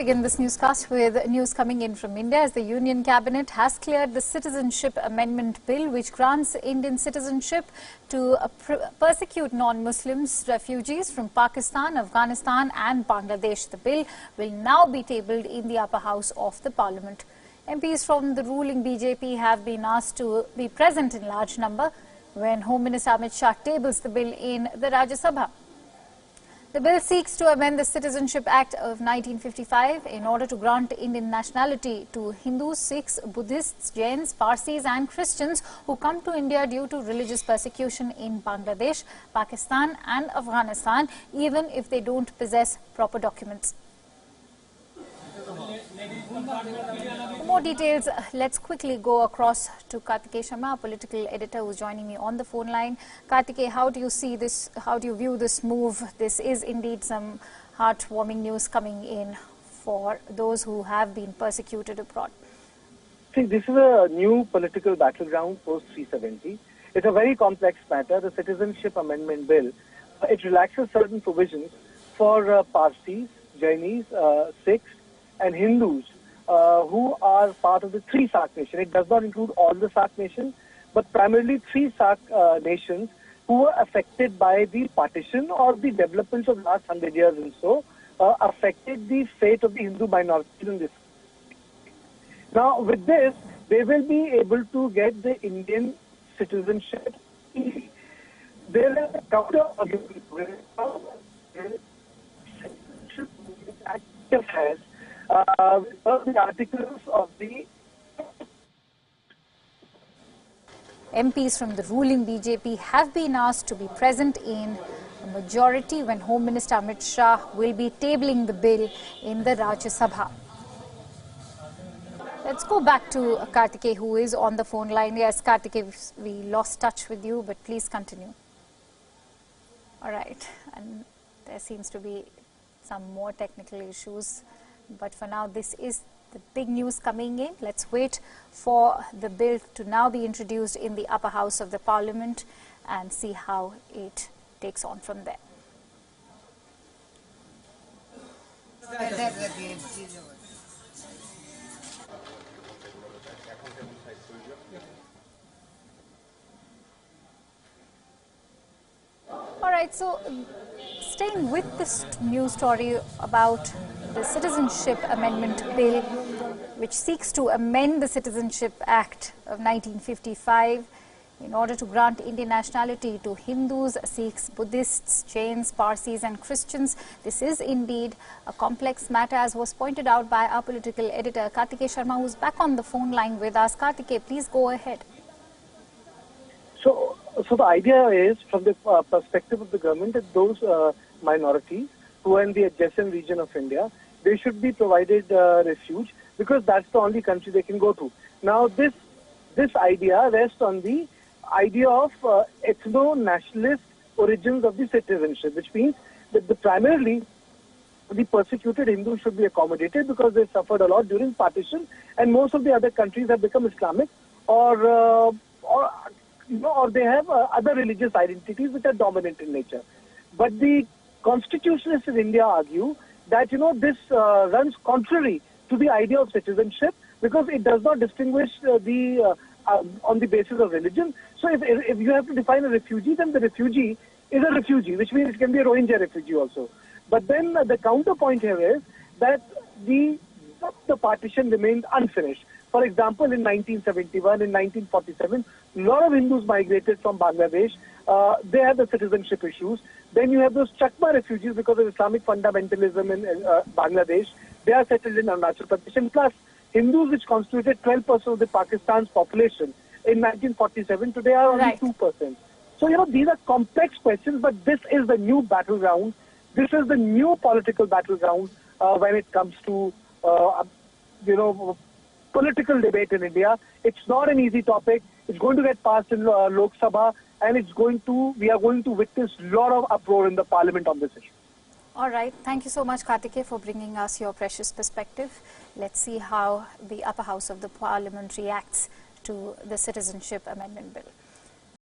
begin this newscast with news coming in from India as the Union Cabinet has cleared the Citizenship Amendment Bill, which grants Indian citizenship to persecute non-Muslims, refugees from Pakistan, Afghanistan and Bangladesh. The bill will now be tabled in the upper house of the Parliament. MPs from the ruling BJP have been asked to be present in large number when Home Minister Amit Shah tables the bill in the Rajya Sabha. The bill seeks to amend the Citizenship Act of 1955 in order to grant Indian nationality to Hindus, Sikhs, Buddhists, Jains, Parsis and Christians who come to India due to religious persecution in Bangladesh, Pakistan and Afghanistan, even if they don't possess proper documents. For more details, let's quickly go across to Kartikeya Sharma, political editor, who's joining me on the phone line. Kartikeya, how do you see this? How do you view this move? This is indeed some heartwarming news coming in for those who have been persecuted abroad. See, this is a new political battleground post 370. It's a very complex matter. The Citizenship Amendment Bill, it relaxes certain provisions for Parsis, Jainis, Sikhs, and Hindus who are part of the three SAARC nations. It does not include all the SAARC nations, but primarily three SAARC nations who were affected by the partition or the developments of the last 100 years and so affected the fate of the Hindu minorities in this. Now, with this, they will be able to get the Indian citizenship. There is a counter argument has the articles of the MPs from the ruling BJP have been asked to be present in a majority when Home Minister Amit Shah will be tabling the bill in the Rajya Sabha. Let's go back to Kartikeya, who is on the phone line. Yes, Kartikeya, we lost touch with you, but please continue. All right, and there seems to be some more technical issues. But for now, this is the big news coming in. Let's wait for the bill to now be introduced in the upper house of the Parliament and see how it takes on from there. All right, so staying with this news story about the Citizenship Amendment Bill, which seeks to amend the Citizenship Act of 1955 in order to grant Indian nationality to Hindus, Sikhs, Buddhists, Jains, Parsis and Christians. This is indeed a complex matter, as was pointed out by our political editor, Kartikeya Sharma, who's back on the phone line with us. Kartikeya, please go ahead. So the idea is, from the perspective of the government, that those minorities who are in the adjacent region of India, they should be provided refuge because that's the only country they can go to. Now, this idea rests on the idea of ethno-nationalist origins of the citizenship, which means that primarily the persecuted Hindus should be accommodated because they suffered a lot during partition, and most of the other countries have become Islamic or they have other religious identities which are dominant in nature. But the constitutionalists in India argue that, this runs contrary to the idea of citizenship because it does not distinguish on the basis of religion. So if you have to define a refugee, then the refugee is a refugee, which means it can be a Rohingya refugee also. But then the counterpoint here is that the partition remained unfinished. For example, in 1971, in 1947, a lot of Hindus migrated from Bangladesh. They had the citizenship issues. Then you have those Chakma refugees because of Islamic fundamentalism in Bangladesh. They are settled in Arunachal Pradesh. And plus, Hindus, which constituted 12% of the Pakistan's population in 1947, today are only 2%. So, these are complex questions, but this is the new battleground. This is the new political battleground when it comes to, political debate in India. It's not an easy topic. It's going to get passed in Lok Sabha, and we are going to witness a lot of uproar in the Parliament on this issue. All right. Thank you so much, Kartikeya, for bringing us your precious perspective. Let's see how the upper house of the Parliament reacts to the Citizenship Amendment Bill.